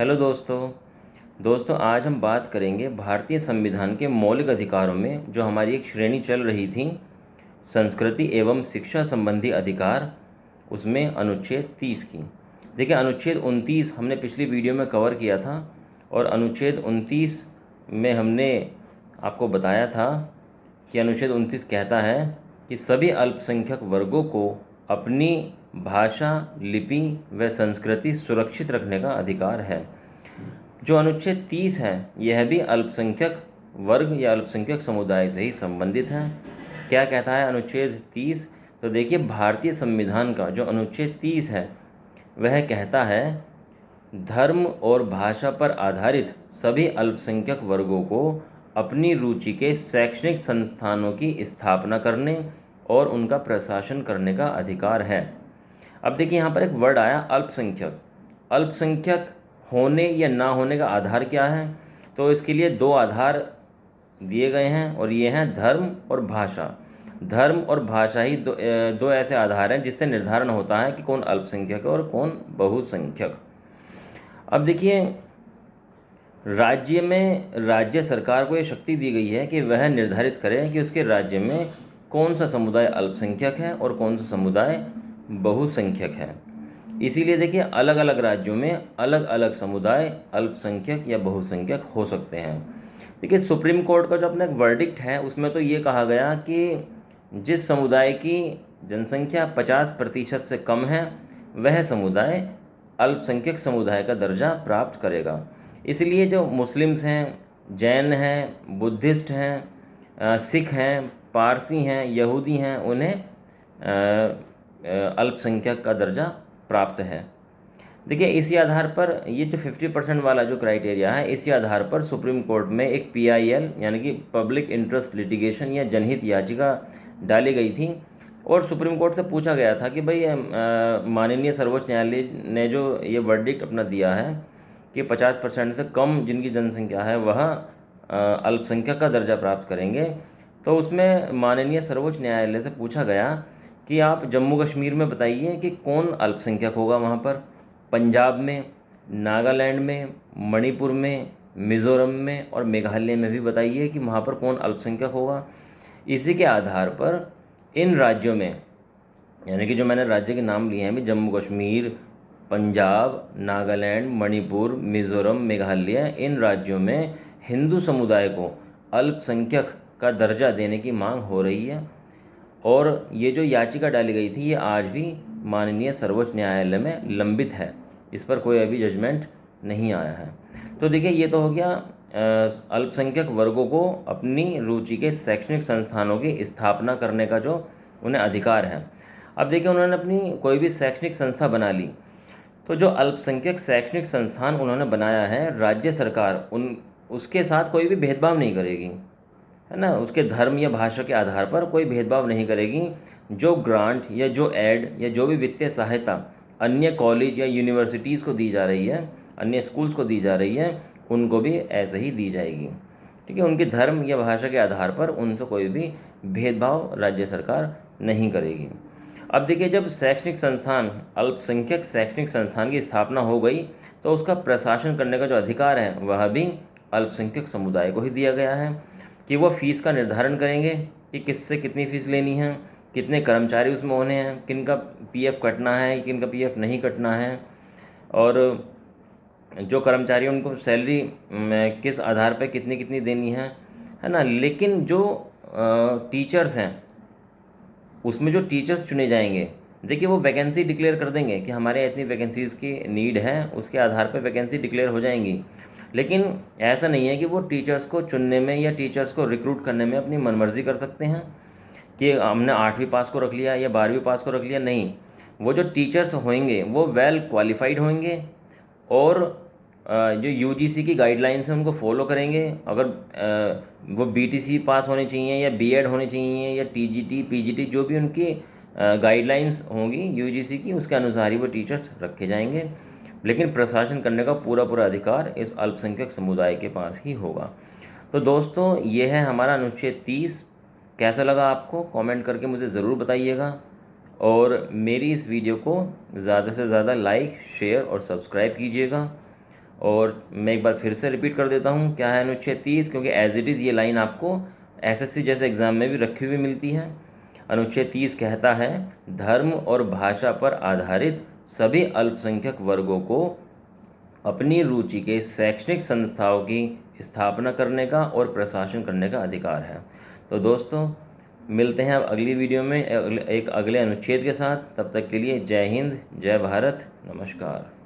Hello दोस्तों आज हम बात करेंगे भारतीय संविधान के मौलिक अधिकारों में जो हमारी एक श्रेणी चल रही थी, संस्कृति एवं शिक्षा संबंधी अधिकार, उसमें अनुच्छेद 30 की। देखिए, अनुच्छेद 29 हमने पिछली वीडियो में कवर किया था और अनुच्छेद 29 में हमने आपको बताया था कि अनुच्छेद 29 कहता है कि सभी अल्पसंख्यक वर्गों को अपनी भाषा, लिपि व संस्कृति सुरक्षित रखने का अधिकार है। जो अनुच्छेद 30 है यह भी अल्पसंख्यक वर्ग या अल्पसंख्यक समुदाय से ही संबंधित है। क्या कहता है अनुच्छेद 30? तो देखिए, भारतीय संविधान का जो अनुच्छेद 30 है वह कहता है, धर्म और भाषा पर आधारित सभी अल्पसंख्यक वर्गों को अपनी रुचि के शैक्षणिक संस्थानों की स्थापना करने और उनका प्रशासन करने का अधिकार है। अब देखिए, यहाँ पर एक वर्ड आया अल्पसंख्यक। अल्पसंख्यक होने या ना होने का आधार क्या है? तो इसके लिए दो आधार दिए गए हैं और ये हैं धर्म और भाषा। धर्म और भाषा ही दो ऐसे आधार हैं जिससे निर्धारण होता है कि कौन अल्पसंख्यक है और कौन बहुसंख्यक। अब देखिए, राज्य सरकार को ये शक्ति दी गई है कि वह निर्धारित करे कि उसके राज्य में कौन सा समुदाय अल्पसंख्यक है और कौन सा समुदाय बहुसंख्यक है। इसीलिए देखिए, अलग अलग राज्यों में अलग अलग समुदाय अल्पसंख्यक या बहुसंख्यक हो सकते हैं। देखिए, सुप्रीम कोर्ट का जो अपना एक वर्डिक्ट है उसमें तो ये कहा गया कि जिस समुदाय की जनसंख्या 50% से कम है वह समुदाय अल्पसंख्यक समुदाय का दर्जा प्राप्त करेगा। इसलिए जो मुस्लिम्स हैं, जैन हैं, बुद्धिस्ट हैं, सिख हैं, पारसी हैं, यहूदी हैं, उन्हें अल्पसंख्यक का दर्जा प्राप्त है। देखिए, इसी आधार पर ये जो 50% वाला जो क्राइटेरिया है, इसी आधार पर सुप्रीम कोर्ट में एक PIL यानी कि पब्लिक इंटरेस्ट लिटिगेशन या जनहित याचिका डाली गई थी और सुप्रीम कोर्ट से पूछा गया था कि भाई, माननीय सर्वोच्च न्यायालय ने जो ये वर्डिक्ट अपना दिया है कि 50% से कम जिनकी जनसंख्या है वह अल्पसंख्यक का दर्जा प्राप्त करेंगे, तो उसमें माननीय सर्वोच्च न्यायालय से पूछा गया कि आप जम्मू कश्मीर में बताइए कि कौन अल्पसंख्यक होगा वहाँ पर, पंजाब में, नागालैंड में, मणिपुर में, मिज़ोरम में और मेघालय में भी बताइए कि वहाँ पर कौन अल्पसंख्यक होगा। इसी के आधार पर इन राज्यों में, यानी कि जो मैंने राज्य के नाम लिए हैं भी, जम्मू कश्मीर, पंजाब, नागालैंड, मणिपुर, मिज़ोरम, मेघालय, इन राज्यों में हिंदू समुदाय को अल्पसंख्यक का दर्जा देने की मांग हो रही है और ये जो याचिका डाली गई थी ये आज भी माननीय सर्वोच्च न्यायालय में लंबित है। इस पर कोई अभी जजमेंट नहीं आया है। तो देखिए, ये तो हो गया अल्पसंख्यक वर्गों को अपनी रुचि के शैक्षणिक संस्थानों की स्थापना करने का जो उन्हें अधिकार है। अब देखिए, उन्होंने अपनी कोई भी शैक्षणिक संस्था बना ली, तो जो अल्पसंख्यक शैक्षणिक संस्थान उन्होंने बनाया है, राज्य सरकार उसके साथ कोई भी भेदभाव नहीं करेगी, है ना। उसके धर्म या भाषा के आधार पर कोई भेदभाव नहीं करेगी। जो ग्रांट या जो एड या जो भी वित्तीय सहायता अन्य कॉलेज या यूनिवर्सिटीज़ को दी जा रही है, अन्य स्कूल्स को दी जा रही है, उनको भी ऐसे ही दी जाएगी। ठीक है, उनके धर्म या भाषा के आधार पर उनसे कोई भी भेदभाव राज्य सरकार नहीं करेगी। अब देखिए, जब शैक्षणिक संस्थान, अल्पसंख्यक शैक्षणिक संस्थान की स्थापना हो गई तो उसका प्रशासन करने का जो अधिकार है वह भी अल्पसंख्यक समुदाय को ही दिया गया है कि वह फ़ीस का निर्धारण करेंगे कि किससे कितनी फ़ीस लेनी है, कितने कर्मचारी उसमें होने हैं, किन का PF कटना है, किन का PF नहीं कटना है, और जो कर्मचारी उनको सैलरी में किस आधार पर कितनी कितनी देनी है ना। लेकिन जो टीचर्स हैं, उसमें जो टीचर्स चुने जाएंगे, देखिए, वो वैकेंसी डिक्लेयर कर देंगे कि हमारे इतनी वैकेंसीज़ की नीड है, उसके आधार पर वैकेंसी डिक्लेयर हो जाएंगी। लेकिन ऐसा नहीं है कि वो टीचर्स को चुनने में या टीचर्स को रिक्रूट करने में अपनी मनमर्जी कर सकते हैं कि हमने 8वीं पास को रख लिया या 12वीं पास को रख लिया। नहीं, वो जो टीचर्स होंगे वो वेल क्वालिफाइड होंगे और जो UGC की गाइडलाइंस हैं उनको फॉलो करेंगे। अगर वो BTC पास होनी चाहिए या B.Ed होनी चाहिए या TGT PGT, जो भी उनकी गाइडलाइंस होंगी UGC की, उसके अनुसार ही वो टीचर्स रखे जाएंगे। लेकिन प्रशासन करने का पूरा अधिकार इस अल्पसंख्यक समुदाय के पास ही होगा। तो दोस्तों, ये है हमारा अनुच्छेद 30। कैसा लगा आपको, कमेंट करके मुझे ज़रूर बताइएगा और मेरी इस वीडियो को ज़्यादा से ज़्यादा लाइक, शेयर और सब्सक्राइब कीजिएगा। और मैं एक बार फिर से रिपीट कर देता हूँ, क्या है अनुच्छेद 30, क्योंकि एज इट इज़ ये लाइन आपको एसएससी जैसे एग्ज़ाम में भी रखी हुई मिलती है। अनुच्छेद 30 कहता है, धर्म और भाषा पर आधारित सभी अल्पसंख्यक वर्गों को अपनी रुचि के शैक्षणिक संस्थाओं की स्थापना करने का और प्रशासन करने का अधिकार है। तो दोस्तों, मिलते हैं अब अगली वीडियो में एक अगले अनुच्छेद के साथ। तब तक के लिए जय हिंद, जय भारत, नमस्कार।